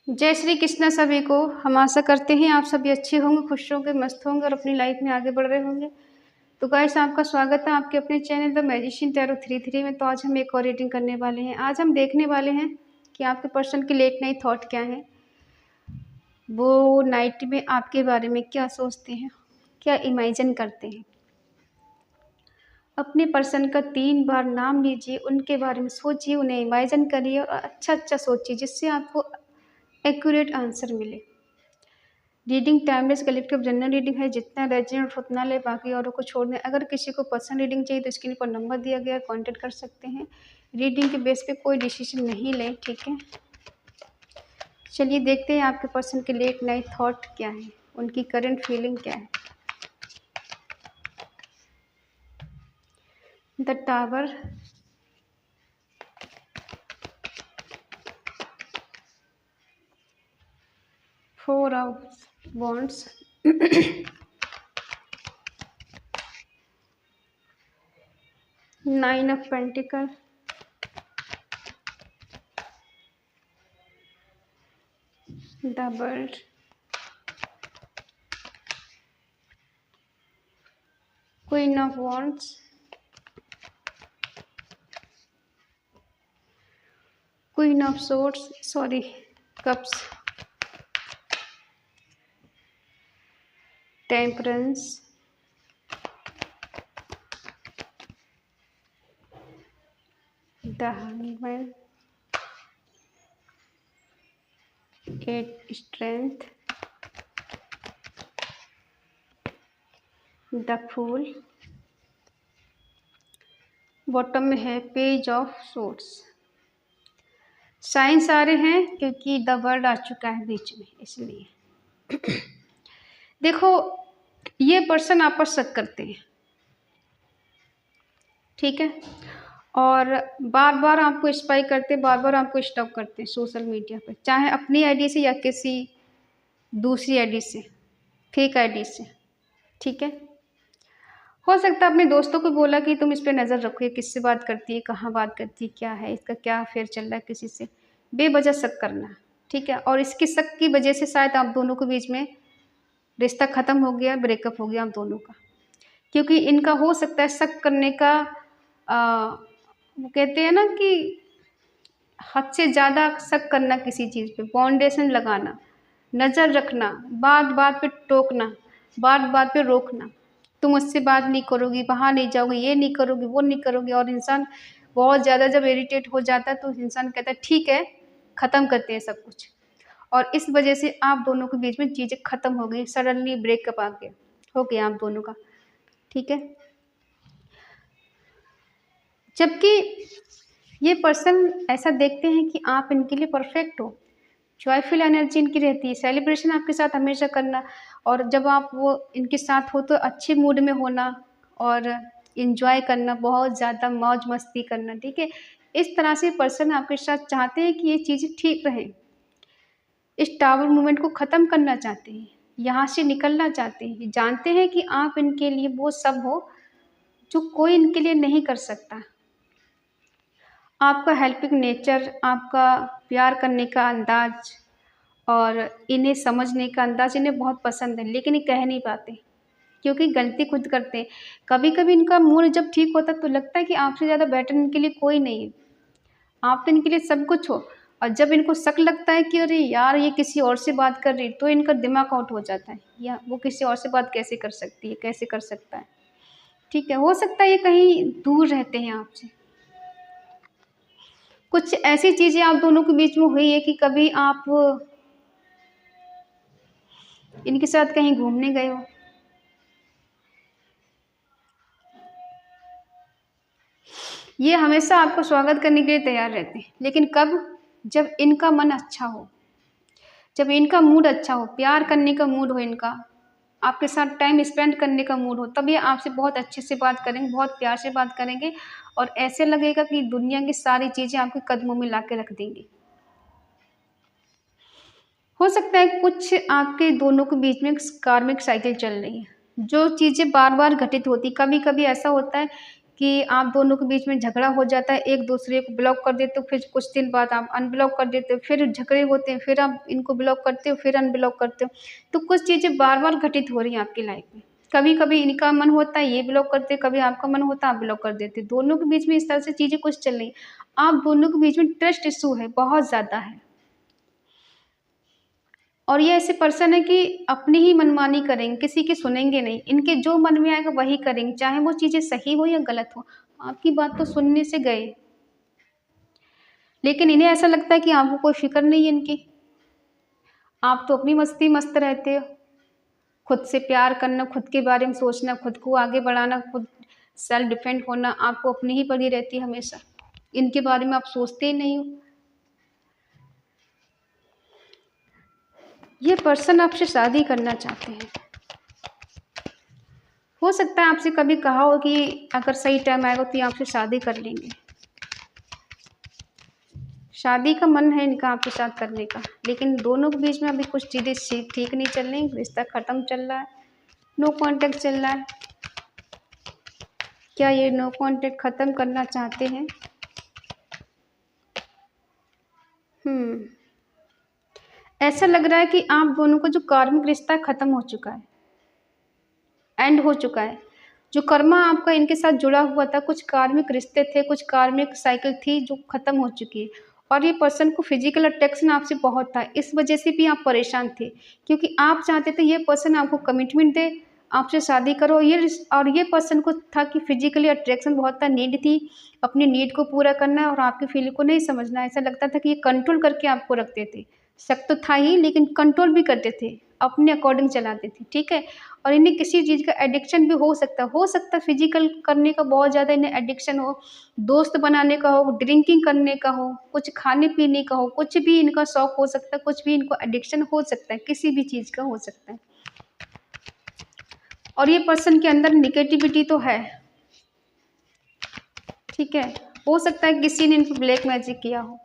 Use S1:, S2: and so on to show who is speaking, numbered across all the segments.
S1: जय श्री कृष्ण सभी को। हम आशा करते हैं आप सभी अच्छे होंगे, खुश होंगे, मस्त होंगे और अपनी लाइफ में आगे बढ़ रहे होंगे। तो गाइस, आपका स्वागत है आपके अपने चैनल द मैजिशियन टैरो 33 में। तो आज हम एक और रीडिंग करने वाले हैं। आज हम देखने वाले हैं कि आपके पर्सन की लेट नाइट थॉट क्या है, वो नाइट में आपके बारे में क्या सोचते हैं, क्या इमेजिन करते हैं। अपने पर्सन का 3 बार नाम लीजिए, उनके बारे में सोचिए, उन्हें इमेजिन करिए और अच्छा सोचिए जिससे आपको एक्यूरेट आंसर मिले। Reading timeless collective general reading है, जितना रेजिडेंट उतना ले, बाकी औरों को छोड़ दें। अगर किसी को पर्सनल रीडिंग चाहिए तो स्क्रीन पर नंबर दिया गया है, कांटेक्ट कर सकते हैं। रीडिंग के बेस पे कोई डिसीजन नहीं लें, ठीक है। चलिए देखते हैं आपके पर्सन के लेट नाइट थॉट क्या है, उनकी करंट फीलिंग क्या है। The tower, 4 of wands, 9 of pentacles, the world, queen of wands, queen of swords, cups, temperance, the hangman, 8 strength, the fool, bottom में है पेज ऑफ सोर्ड्स। साइंस आ रहे हैं क्योंकि द वर्ड आ चुका है बीच में, इसलिए देखो, ये पर्सन आप पर शक करते हैं, ठीक है, और बार बार आपको स्पाई करते, बार बार आपको स्टॉक करते हैं सोशल मीडिया पे, चाहे अपनी आईडी से या किसी दूसरी आईडी से, फेक आईडी से, ठीक है। हो सकता है अपने दोस्तों को बोला कि तुम इस पर नज़र रखो, ये किससे बात करती है, कहाँ बात करती है, क्या है इसका, क्या अफेयर चल रहा है किसी से, बेवजह शक करना, ठीक है। और इसकी शक की वजह से शायद आप दोनों के बीच में रिश्ता ख़त्म हो गया, ब्रेकअप हो गया आप दोनों का, क्योंकि इनका हो सकता है शक करने का वो कहते हैं ना कि हद से ज़्यादा शक करना, किसी चीज़ पे फाउंडेशन लगाना, नज़र रखना, बात बात पे टोकना, बात बात पे रोकना, तुम उससे बात नहीं करोगी, वहाँ नहीं जाओगी, ये नहीं करोगी, वो नहीं करोगी। और इंसान बहुत ज़्यादा जब इरिटेट हो जाता है तो इंसान कहता है ठीक है, ख़त्म करते हैं सब कुछ। और इस वजह से आप दोनों के बीच में चीज़ें ख़त्म हो गई, सडनली ब्रेकअप आ गया, हो गया आप दोनों का, ठीक है। जबकि ये पर्सन ऐसा देखते हैं कि आप इनके लिए परफेक्ट हो, जॉयफुल एनर्जी इनकी रहती है, सेलिब्रेशन आपके साथ हमेशा करना, और जब आप वो इनके साथ हो तो अच्छे मूड में होना और इन्जॉय करना, बहुत ज़्यादा मौज मस्ती करना, ठीक है। इस तरह से पर्सन आपके साथ चाहते हैं कि ये चीज़ें ठीक रहें, इस टावर मूवमेंट को ख़त्म करना चाहते हैं, यहाँ से निकलना चाहते हैं, जानते हैं कि आप इनके लिए वो सब हो जो कोई इनके लिए नहीं कर सकता। आपका हेल्पिंग नेचर, आपका प्यार करने का अंदाज और इन्हें समझने का अंदाज इन्हें बहुत पसंद है, लेकिन ये कह नहीं पाते क्योंकि गलती खुद करते हैं। कभी कभी इनका मूड जब ठीक होता है तो लगता है कि आपसे ज़्यादा बेटर इनके लिए कोई नहीं है, आप तो इनके लिए सब कुछ हो। और जब इनको शक लगता है कि अरे यार ये किसी और से बात कर रही, तो इनका दिमाग आउट हो जाता है, या वो किसी और से बात कैसे कर सकती है, कैसे कर सकता है, ठीक है। हो सकता है ये कहीं दूर रहते हैं आपसे, कुछ ऐसी चीज़ें आप दोनों के बीच में हुई है कि कभी आप इनके साथ कहीं घूमने गए हो, ये हमेशा आपको स्वागत करने के लिए तैयार रहते हैं, लेकिन कब, जब इनका मन अच्छा हो, जब इनका मूड अच्छा हो, प्यार करने का मूड हो इनका, आपके साथ टाइम स्पेंड करने का मूड हो, तब ये आपसे बहुत अच्छे से बात करेंगे, बहुत प्यार से बात करेंगे, और ऐसे लगेगा कि दुनिया की सारी चीज़ें आपके कदमों में ला के रख देंगी। हो सकता है कुछ आपके दोनों के बीच में कार्मिक साइकिल चल रही है, जो चीज़ें बार बार घटित होती, कभी कभी ऐसा होता है कि आप दोनों के बीच में झगड़ा हो जाता है, एक दूसरे को ब्लॉक कर देते हो, फिर कुछ दिन बाद आप अनब्लॉक कर देते हो, फिर झगड़े होते हैं, फिर आप इनको ब्लॉक करते हो, फिर अनब्लॉक करते हो। तो कुछ चीज़ें बार-बार घटित हो रही हैं आपकी लाइफ में। कभी-कभी इनका मन होता है ये ब्लॉक करते हैं, कभी आपका मन होता है आप ब्लॉक कर देते हो। दोनों के बीच में इस तरह से चीज़ें कुछ चल रही। आप दोनों के बीच में ट्रस्ट इश्यू है, बहुत ज़्यादा है। और ये ऐसे पर्सन है कि अपनी ही मनमानी करेंगे, किसी की सुनेंगे नहीं। इनके जो मन में आएगा वही करेंगे, चाहे वो चीज़ें सही हो या गलत हो। आपकी बात तो सुनने से गए, लेकिन इन्हें ऐसा लगता है कि आपको कोई फ़िक्र नहीं है इनकी। आप तो अपनी मस्ती मस्त रहते हो। खुद से प्यार करना, खुद के बारे में सोचना, खुद को आगे बढ़ाना, खुद सेल्फ डिफेंड होना आपको अपनी ही पड़ी रहती है हमेशा। इनके बारे में आप सोचते ही नहीं हो। ये पर्सन आपसे शादी करना चाहते हैं। हो सकता है आपसे कभी कहा हो कि अगर सही टाइम आएगा तो ये आपसे शादी कर लेंगे। शादी का मन है इनका आपके साथ करने का, लेकिन दोनों के बीच में अभी कुछ चीज़ें ठीक नहीं चल रही, रिश्ता ख़त्म चल रहा है, नो कॉन्टैक्ट चल रहा है। क्या ये नो कॉन्टैक्ट ख़त्म करना चाहते हैं? ऐसा लग रहा है कि आप दोनों का जो कार्मिक रिश्ता ख़त्म हो चुका है, एंड हो चुका है। जो कर्मा आपका इनके साथ जुड़ा हुआ था, कुछ कार्मिक रिश्ते थे, कुछ कार्मिक साइकिल थी जो ख़त्म हो चुकी है। और ये पर्सन को फिजिकल अट्रैक्शन आपसे बहुत था, इस वजह से भी आप परेशान थे, क्योंकि आप चाहते थे ये पर्सन आपको कमिटमेंट दे, आपसे शादी करो। और ये पर्सन को था कि फिजिकली अट्रैक्शन बहुत था, नीड थी, अपनी नीड को पूरा करना है और आपकी फीलिंग को नहीं समझना। ऐसा लगता था कि ये कंट्रोल करके आपको रखते थे। शक तो था ही, लेकिन कंट्रोल भी करते थे, अपने अकॉर्डिंग चलाते थे, ठीक है। और इन्हें किसी चीज़ का एडिक्शन भी हो सकता है फिजिकल करने का बहुत ज़्यादा इन्हें एडिक्शन हो, दोस्त बनाने का हो, ड्रिंकिंग करने का हो, कुछ खाने पीने का हो, कुछ भी इनका शौक हो सकता है, कुछ भी इनको एडिक्शन हो सकता है, किसी भी चीज़ का हो सकता है। और ये पर्सन के अंदर निगेटिविटी तो है, ठीक है। हो सकता है किसी ने इन पर ब्लैक मैजिक किया हो,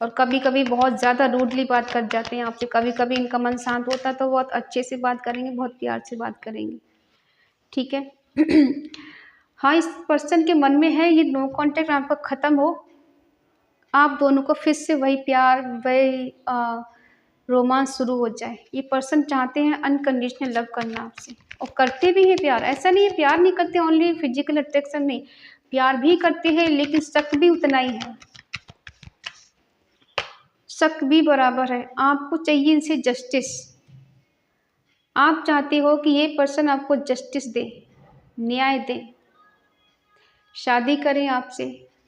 S1: और कभी-कभी बहुत ज़्यादा रूडली बात कर जाते हैं आपसे। कभी-कभी इनका मन शांत होता है तो बहुत अच्छे से बात करेंगे, बहुत प्यार से बात करेंगे, ठीक है। हाँ, इस पर्सन के मन में है ये नो कॉन्टैक्ट आपका ख़त्म हो, आप दोनों को फिर से वही प्यार, वही रोमांस शुरू हो जाए। ये पर्सन चाहते हैं अनकंडीशनल लव करना आपसे, और करते भी हैं प्यार। ऐसा नहीं है प्यार नहीं करते, ओनली फिजिकल अट्रैक्शन नहीं, प्यार भी करते हैं, लेकिन शक भी उतना ही है, शक भी बराबर है। आपको चाहिए इनसे जस्टिस। आप चाहते हो कि ये पर्सन आपको जस्टिस दे, न्याय दे, शादी करें आपसे,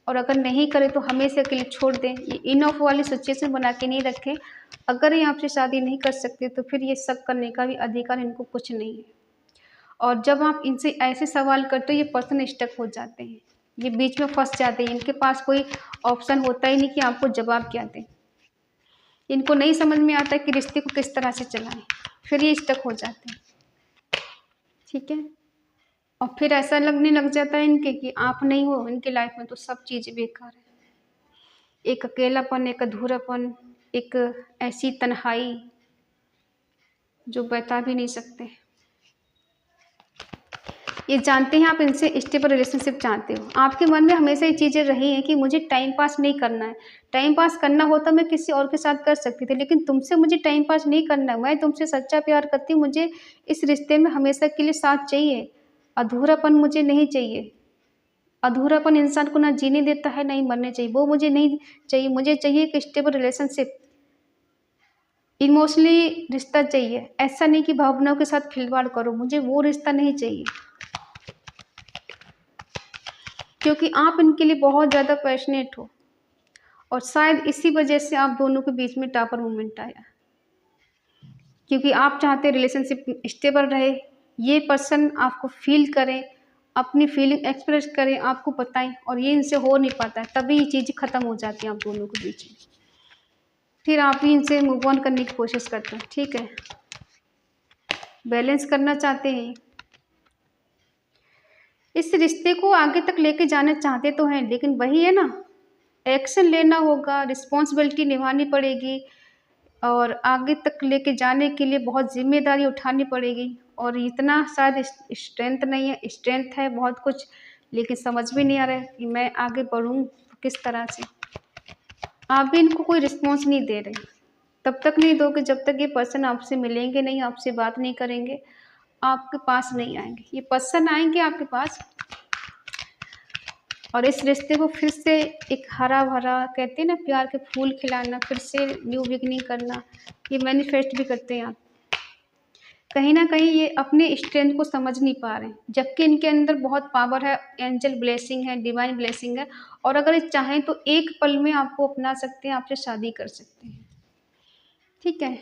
S1: और अगर नहीं करें तो हमेशा के लिए छोड़ दें। ये इन ऑफ वाली सिचुएशन बना के नहीं रखें। अगर ये आपसे शादी नहीं कर सकते तो फिर ये शक करने का भी अधिकार इनको कुछ नहीं है। और जब आप इनसे ऐसे सवाल करते हो ये पर्सन स्टक हो जाते हैं, ये बीच में फंस जाते हैं, इनके पास कोई ऑप्शन होता ही नहीं कि आपको जवाब क्या दें। इनको नहीं समझ में आता कि रिश्ते को किस तरह से चलाएं, फिर ये स्टक हो जाते हैं, ठीक है। और फिर ऐसा लगने लग जाता है इनके कि आप नहीं हो इनकी लाइफ में तो सब चीज़ें बेकार है। एक अकेलापन, एक अधूरापन, एक ऐसी तन्हाई जो बता भी नहीं सकते। ये जानते हैं आप इनसे स्टेबल रिलेशनशिप चाहते हो। आपके मन में हमेशा ये चीज़ें रही हैं कि मुझे टाइम पास नहीं करना है। टाइम पास करना होता मैं किसी और के साथ कर सकती थी, लेकिन तुमसे मुझे टाइम पास नहीं करना है। मैं तुमसे सच्चा प्यार करती हूँ, मुझे इस रिश्ते में हमेशा के लिए साथ चाहिए। अधूरापन मुझे नहीं चाहिए। अधूरापन इंसान को ना जीने देता है, ना ही मरने चाहिए। वो मुझे नहीं चाहिए, मुझे चाहिए एक स्टेबल रिलेशनशिप। इमोशनली रिश्ता चाहिए। ऐसा नहीं कि भावनाओं के साथ खिलवाड़ करो, मुझे वो रिश्ता नहीं चाहिए। क्योंकि आप इनके लिए बहुत ज़्यादा पैशनेट हो, और शायद इसी वजह से आप दोनों के बीच में टापर मोमेंट आया, क्योंकि आप चाहते रिलेशनशिप स्टेबल रहे, ये पर्सन आपको फील करे, अपनी फीलिंग एक्सप्रेस करें, आपको बताएं, और ये इनसे हो नहीं पाता है, तभी ये चीज़ें ख़त्म हो जाती हैं आप दोनों के बीच में। फिर आप ही इनसे मूव ऑन करने की कोशिश करते हैं, ठीक है। बैलेंस करना चाहते हैं, इस रिश्ते को आगे तक लेके जाना चाहते तो हैं, लेकिन वही है ना, एक्शन लेना होगा, रिस्पॉन्सिबिलिटी निभानी पड़ेगी, और आगे तक लेके जाने के लिए बहुत ज़िम्मेदारी उठानी पड़ेगी। और इतना शायद स्ट्रेंथ नहीं है, स्ट्रेंथ है बहुत कुछ लेकिन समझ भी नहीं आ रहा है कि मैं आगे बढ़ूँ किस तरह से। आप भी इनको कोई रिस्पॉन्स नहीं दे रहे। तब तक नहीं दोगे जब तक ये पर्सन आपसे मिलेंगे नहीं, आपसे बात नहीं करेंगे, आपके पास नहीं आएँगे। ये पर्सन आएँगे आपके पास और इस रिश्ते को फिर से एक हरा-भरा, कहते हैं ना प्यार के फूल खिलाना, फिर से न्यू बिगिनिंग करना, ये मैनिफेस्ट भी करते हैं आप। कहीं न कहीं ये अपने स्ट्रेंथ को समझ नहीं पा रहे हैं, जबकि इनके अंदर बहुत पावर है, एंजल ब्लेसिंग है, डिवाइन ब्लेसिंग है और अगर ये चाहें तो एक पल में आपको अपना सकते हैं, आपसे शादी कर सकते हैं। ठीक है?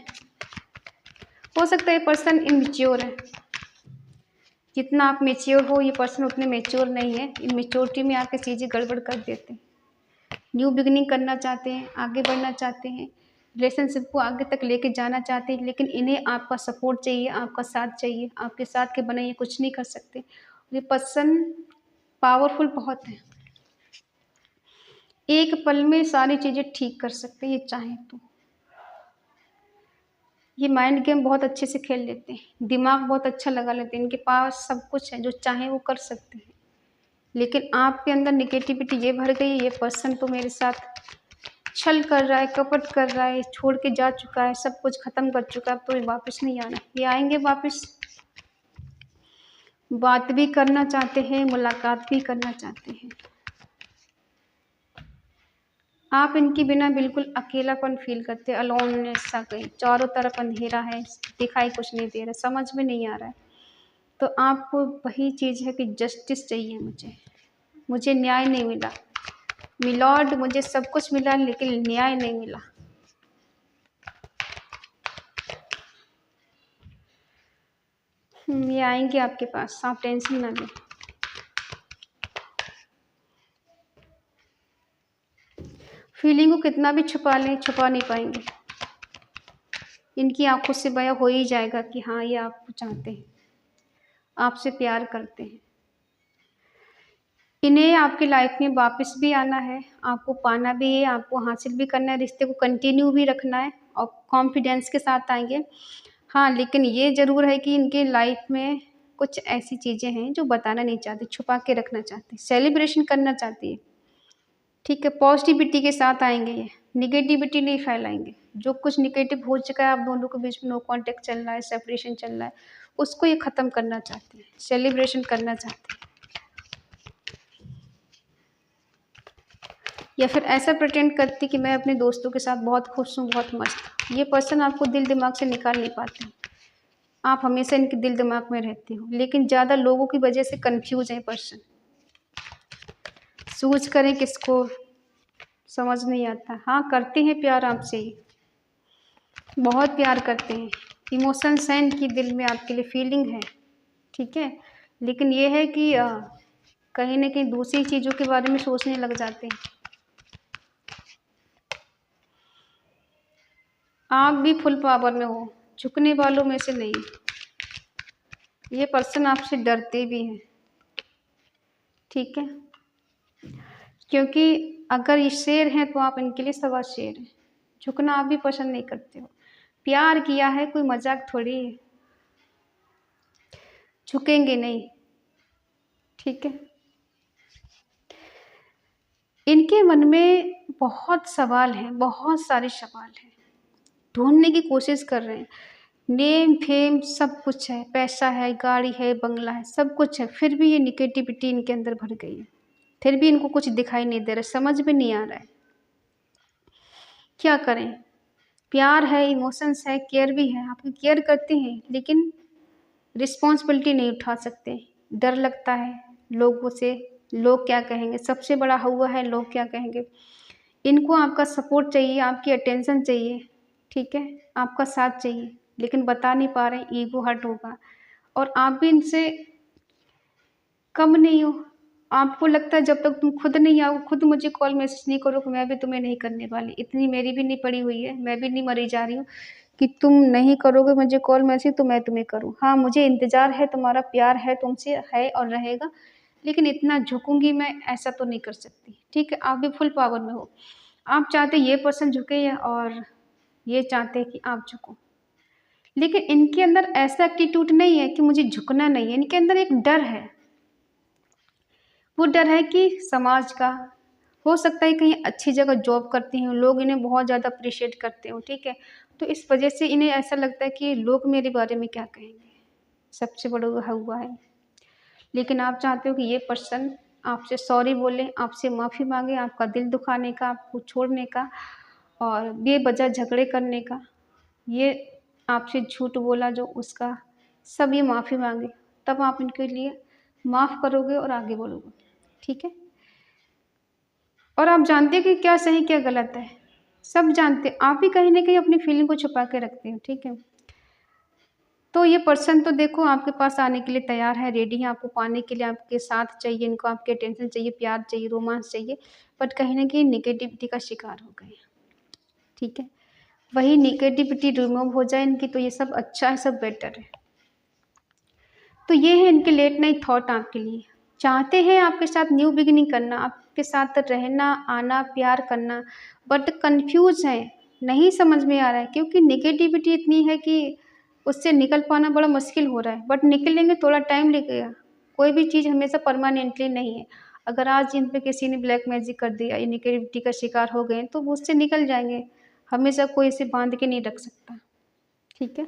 S1: हो सकता है ये पर्सन इमैच्योर है। जितना आप मैच्योर हो, ये पर्सन उतने मैच्योर नहीं है। इमैच्योरिटी में आके चीज़ें गड़बड़ कर देते हैं। न्यू बिगिनिंग करना चाहते हैं, आगे बढ़ना चाहते हैं, रिलेशनशिप को आगे तक लेके जाना चाहते हैं, लेकिन इन्हें आपका सपोर्ट चाहिए, आपका साथ चाहिए। आपके साथ के बिना ये कुछ नहीं कर सकते। ये पर्सन पावरफुल बहुत है। एक पल में सारी चीज़ें ठीक कर सकते हैं, ये चाहें तो। ये माइंड गेम बहुत अच्छे से खेल लेते हैं, दिमाग बहुत अच्छा लगा लेते हैं। इनके पास सब कुछ है, जो चाहें वो कर सकते हैं। लेकिन आपके अंदर नेगेटिविटी ये भर गई है, ये पर्सन तो मेरे साथ छल कर रहा है, कपट कर रहा है, छोड़ के जा चुका है, सब कुछ ख़त्म कर चुका है, अब तो ये वापस नहीं आना। ये आएँगे वापस, बात भी करना चाहते हैं, मुलाकात भी करना चाहते हैं। आप इनके बिना बिल्कुल अकेलापन फ़ील करते हैं, अलोननेस सा कहीं, चारों तरफ अंधेरा है, दिखाई कुछ नहीं दे रहा, समझ में नहीं आ रहा है। तो आपको वही चीज़ है कि जस्टिस चाहिए मुझे न्याय नहीं मिला। मिलॉर्ड मुझे सब कुछ मिला लेकिन न्याय नहीं मिला। ये आएँगे आपके पास, आप टेंशन ना लें। फीलिंग को कितना भी छुपा लें, छुपा नहीं पाएँगे। इनकी आँखों से बयाँ हो ही जाएगा कि हाँ, ये आपको चाहते हैं, आपसे प्यार करते हैं। इन्हें आपकी लाइफ में वापस भी आना है, आपको पाना भी है, आपको हासिल भी करना है, रिश्ते को कंटिन्यू भी रखना है और कॉन्फिडेंस के साथ आएँगे। हाँ, लेकिन ये ज़रूर है कि इनके लाइफ में कुछ ऐसी चीज़ें हैं जो बताना नहीं चाहते, छुपा के रखना चाहते हैं, सेलिब्रेशन करना चाहती है। ठीक है, पॉज़िटिविटी के साथ आएँगे ये, नेगेटिविटी नहीं फैलाएँगे। जो कुछ नेगेटिव हो चुका है, आप दोनों के बीच में नो कॉन्टैक्ट चल रहा है, सेपरेशन चल रहा है, उसको ये ख़त्म करना चाहते हैं, सेलिब्रेशन करना चाहते हैं। या फिर ऐसा प्रिटेंड करती कि मैं अपने दोस्तों के साथ बहुत खुश हूँ, बहुत मस्त। ये पर्सन आपको दिल दिमाग से निकाल नहीं पाते। आप हमेशा इनके दिल दिमाग में रहती हो, लेकिन ज़्यादा लोगों की वजह से कन्फ्यूज़ है ये पर्सन। चूज़ करें किसको, समझ नहीं आता। हाँ, करते हैं प्यार आपसे ही, बहुत प्यार करते हैं। इमोशंस हैं इनकी दिल में आपके लिए, फीलिंग है, ठीक है? लेकिन ये है कि कहीं न कहीं दूसरी चीज़ों के बारे में सोचने लग जाते हैं। आप भी फुल पावर में हो, झुकने वालों में से नहीं। ये पर्सन आपसे डरते भी हैं, ठीक है? क्योंकि अगर ये शेर हैं तो आप इनके लिए सवा शेर हैं। झुकना आप भी पसंद नहीं करते हो। प्यार किया है, कोई मज़ाक थोड़ी है। झुकेंगे नहीं, ठीक है? इनके मन में बहुत सवाल हैं, बहुत सारे सवाल हैं। ढूँढने की कोशिश कर रहे हैं। नेम, फेम सब कुछ है, पैसा है, गाड़ी है, बंगला है, सब कुछ है, फिर भी ये नेगेटिविटी इनके अंदर भर गई है। फिर भी इनको कुछ दिखाई नहीं दे रहा, समझ में नहीं आ रहा है। क्या करें? प्यार है, इमोशंस है, केयर भी है, आपकी केयर करते हैं, लेकिन रिस्पॉन्सिबिलिटी नहीं उठा सकते। डर लगता है लोगों से, लोग क्या कहेंगे? सबसे बड़ा हौवा है, लोग क्या कहेंगे? इनको आपका सपोर्ट चाहिए, आपकी अटेंशन चाहिए, ठीक है? आपका साथ चाहिए, लेकिन बता नहीं पा रहे हैं, ईगो हर्ट होगा और आप भी इनसे कम नहीं हो। आपको लगता है जब तक तुम खुद नहीं आओ, खुद मुझे कॉल मैसेज नहीं करोगे, मैं भी तुम्हें नहीं करने वाली। इतनी मेरी भी नहीं पड़ी हुई है, मैं भी नहीं मरी जा रही हूँ कि तुम नहीं करोगे मुझे कॉल मैसेज तो मैं तुम्हें करूँ। हाँ, मुझे इंतज़ार है, तुम्हारा प्यार है, तुमसे है और रहेगा, लेकिन इतना झुकूँगी मैं, ऐसा तो नहीं कर सकती, ठीक है? आप भी फुल पावर में हो। आप चाहते ये पर्सन झुके और ये चाहते हैं कि आप झुको। लेकिन इनके अंदर ऐसा एटीट्यूड नहीं है कि मुझे झुकना नहीं है, इनके अंदर एक डर है। वो डर है कि समाज का, हो सकता है कहीं अच्छी जगह जॉब करती हूँ, लोग इन्हें बहुत ज़्यादा अप्रिशिएट करते हो, ठीक है। तो इस वजह से इन्हें ऐसा लगता है कि लोग मेरे बारे में क्या कहेंगे, सबसे बड़ा हुआ है। लेकिन आप चाहते हो कि ये पर्सन आपसे सॉरी बोले, आपसे माफ़ी मांगे, आपका दिल दुखाने का, आपको छोड़ने का और बेवजह झगड़े करने का, ये आपसे झूठ बोला जो उसका, सब ये माफ़ी मांगे, तब आप इनके लिए माफ़ करोगे और आगे बढ़ोगे, ठीक है। और आप जानते हैं कि क्या सही क्या गलत है, सब जानते, आप ही कहीं ना कहीं अपनी फीलिंग को छुपा के रखते हो, ठीक है। तो ये पर्सन तो देखो आपके पास आने के लिए तैयार है, रेडी है आपको पाने के लिए, आपके साथ चाहिए इनको, आपके अटेंशन चाहिए, प्यार चाहिए, रोमांस चाहिए, बट कहीं ना कहीं निगेटिविटी का शिकार हो गए, ठीक है। वही निगेटिविटी रिमूव हो जाए इनकी तो ये सब अच्छा है, सब बेटर है। तो ये है इनके लेट नाइट थॉट आपके लिए। चाहते हैं आपके साथ न्यू बिगिनिंग करना, आपके साथ रहना, आना, प्यार करना, बट कन्फ्यूज़ हैं, नहीं समझ में आ रहा है क्योंकि नेगेटिविटी इतनी है कि उससे निकल पाना बड़ा मुश्किल हो रहा है, बट निकलेंगे, थोड़ा टाइम लगेगा। कोई भी चीज़ हमेशा परमानेंटली नहीं है। अगर आज इन पे किसी ने ब्लैक मैजिक कर दिया, या नेगेटिविटी का शिकार हो गए, तो वो उससे निकल जाएँगे। हमेशा कोई इसे बाँध के नहीं रख सकता, ठीक है?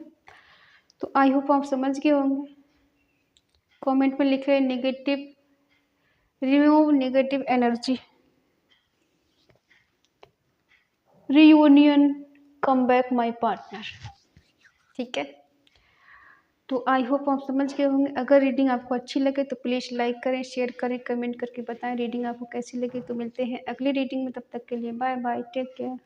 S1: तो आई होप आप समझ गए होंगे। कमेंट में लिखे negative, remove negative energy, reunion, come back my partner, ठीक है। तो आई होप आप समझ गए होंगे। अगर रीडिंग आपको अच्छी लगे तो प्लीज़ लाइक करें, शेयर करें, कमेंट करके बताएं रीडिंग आपको कैसी लगी। तो मिलते हैं अगली रीडिंग में, तब तक के लिए बाय बाय, टेक केयर।